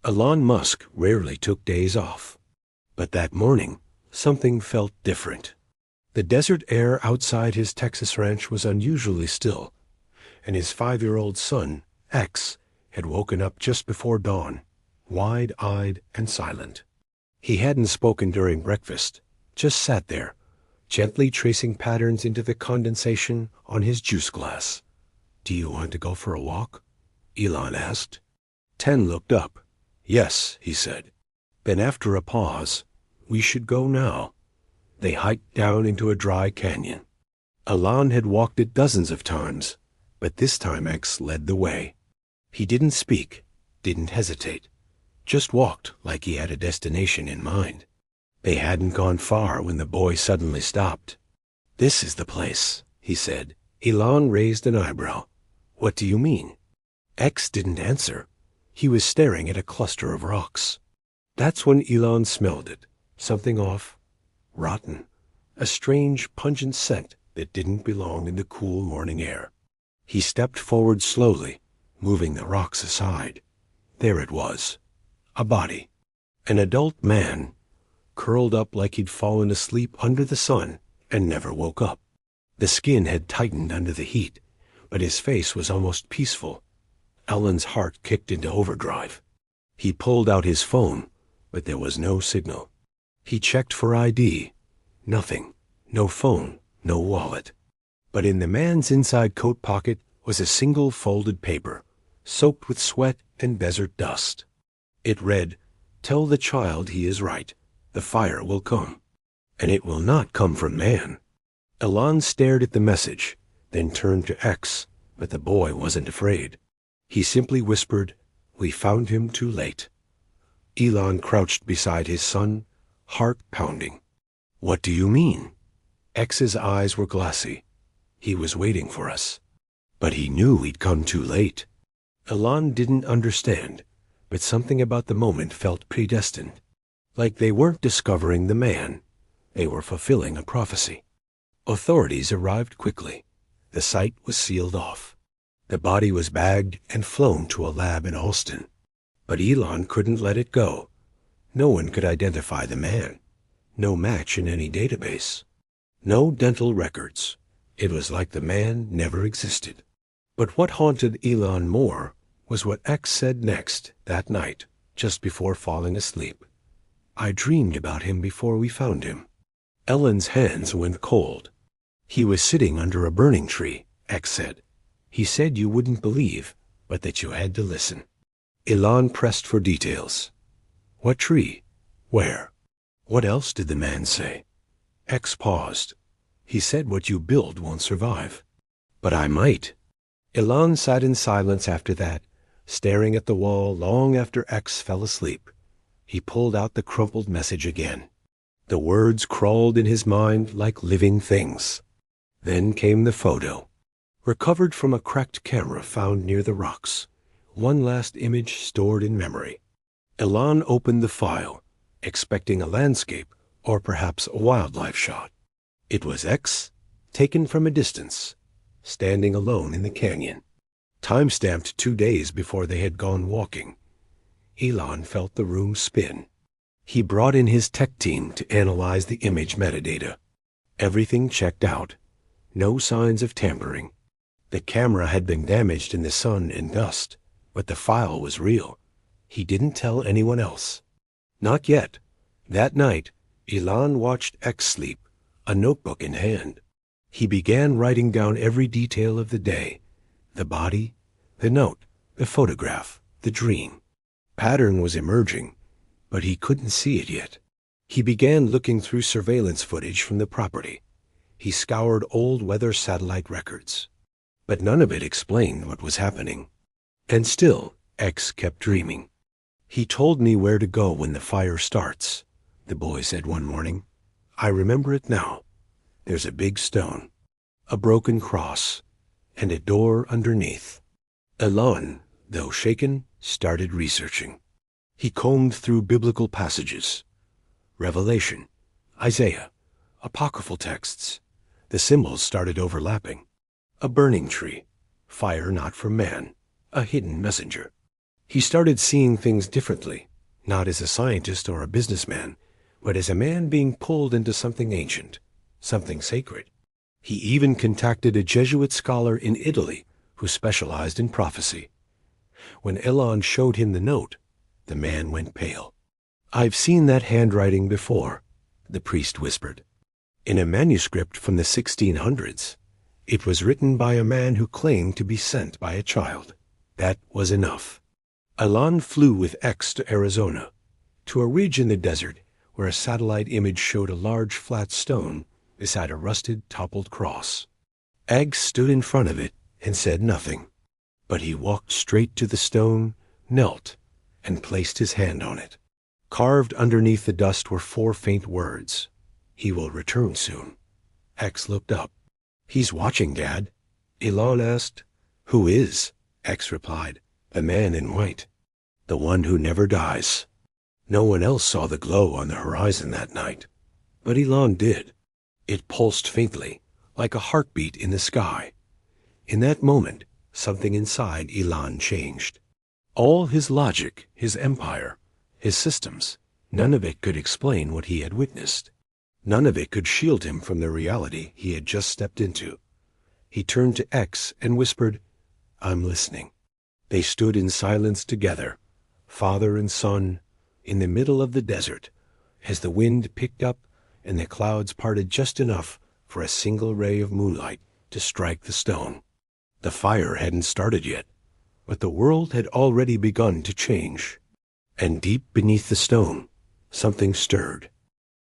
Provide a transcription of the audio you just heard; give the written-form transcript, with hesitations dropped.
Elon Musk rarely took days off. But that morning, something felt different. The desert air outside his Texas ranch was unusually still, and his 5-year-old son, X, had woken up just before dawn, wide-eyed and silent. He hadn't spoken during breakfast, just sat there, gently tracing patterns into the condensation on his juice glass. "Do you want to go for a walk?" Elon asked. Ten looked up. "Yes," he said. Then after a pause, "We should go now." They hiked down into a dry canyon. Elon had walked it dozens of times, but this time X led the way. He didn't speak, didn't hesitate, just walked like he had a destination in mind. They hadn't gone far when the boy suddenly stopped. "This is the place," he said. Elon raised an eyebrow. "What do you mean?" X didn't answer. He was staring at a cluster of rocks. That's when Elon smelled it. Something off. Rotten. A strange, pungent scent that didn't belong in the cool morning air. He stepped forward slowly, moving the rocks aside. There it was. A body. An adult man, curled up like he'd fallen asleep under the sun and never woke up. The skin had tightened under the heat, but his face was almost peaceful. Elon's heart kicked into overdrive. He pulled out his phone, but there was no signal. He checked for ID. Nothing. No phone, no wallet. But in the man's inside coat pocket was a single folded paper, soaked with sweat and desert dust. It read, "Tell the child he is right. The fire will come. And it will not come from man." Elon stared at the message, then turned to X, but the boy wasn't afraid. He simply whispered, "We found him too late." Elon crouched beside his son, heart pounding. "What do you mean?" X's eyes were glassy. "He was waiting for us. But he knew he'd come too late." Elon didn't understand, but something about the moment felt predestined. Like they weren't discovering the man. They were fulfilling a prophecy. Authorities arrived quickly. The site was sealed off. The body was bagged and flown to a lab in Alston. But Elon couldn't let it go. No one could identify the man. No match in any database. No dental records. It was like the man never existed. But what haunted Elon more was what X said next that night, just before falling asleep. "I dreamed about him before we found him." Ellen's hands went cold. "He was sitting under a burning tree," X said. "He said you wouldn't believe, but that you had to listen." Elon pressed for details. "What tree? Where? What else did the man say?" X paused. "He said what you build won't survive." "But I might." Elon sat in silence after that, staring at the wall long after X fell asleep. He pulled out the crumpled message again. The words crawled in his mind like living things. Then came the photo. Recovered from a cracked camera found near the rocks. One last image stored in memory. Elon opened the file, expecting a landscape or perhaps a wildlife shot. It was X, taken from a distance, standing alone in the canyon. Time-stamped 2 days before they had gone walking. Elon felt the room spin. He brought in his tech team to analyze the image metadata. Everything checked out. No signs of tampering. The camera had been damaged in the sun and dust, but the file was real. He didn't tell anyone else. Not yet. That night, Elon watched X sleep, a notebook in hand. He began writing down every detail of the day. The body, the note, the photograph, the dream. Pattern was emerging, but he couldn't see it yet. He began looking through surveillance footage from the property. He scoured old weather satellite records. But none of it explained what was happening. And still, X kept dreaming. "He told me where to go when the fire starts," the boy said one morning. "I remember it now. There's a big stone, a broken cross, and a door underneath." Elon, though shaken, started researching. He combed through biblical passages. Revelation, Isaiah, apocryphal texts. The symbols started overlapping. A burning tree, fire not from man, a hidden messenger. He started seeing things differently, not as a scientist or a businessman, but as a man being pulled into something ancient, something sacred. He even contacted a Jesuit scholar in Italy who specialized in prophecy. When Elon showed him the note, the man went pale. "I've seen that handwriting before," the priest whispered. "In a manuscript from the 1600s. It was written by a man who claimed to be sent by a child. That was enough." Elon flew with X to Arizona, to a ridge in the desert where a satellite image showed a large flat stone beside a rusted, toppled cross. X stood in front of it and said nothing, but he walked straight to the stone, knelt, and placed his hand on it. Carved underneath the dust were 4 faint words. "He will return soon." X looked up. "He's watching, Dad." Elon asked. "Who is?" X replied. "The man in white. The one who never dies." No one else saw the glow on the horizon that night, but Elon did. It pulsed faintly, like a heartbeat in the sky. In that moment, something inside Elon changed. All his logic, his empire, his systems, none of it could explain what he had witnessed. None of it could shield him from the reality he had just stepped into. He turned to X and whispered, "I'm listening." They stood in silence together, father and son, in the middle of the desert, as the wind picked up and the clouds parted just enough for a single ray of moonlight to strike the stone. The fire hadn't started yet, but the world had already begun to change. And deep beneath the stone, something stirred.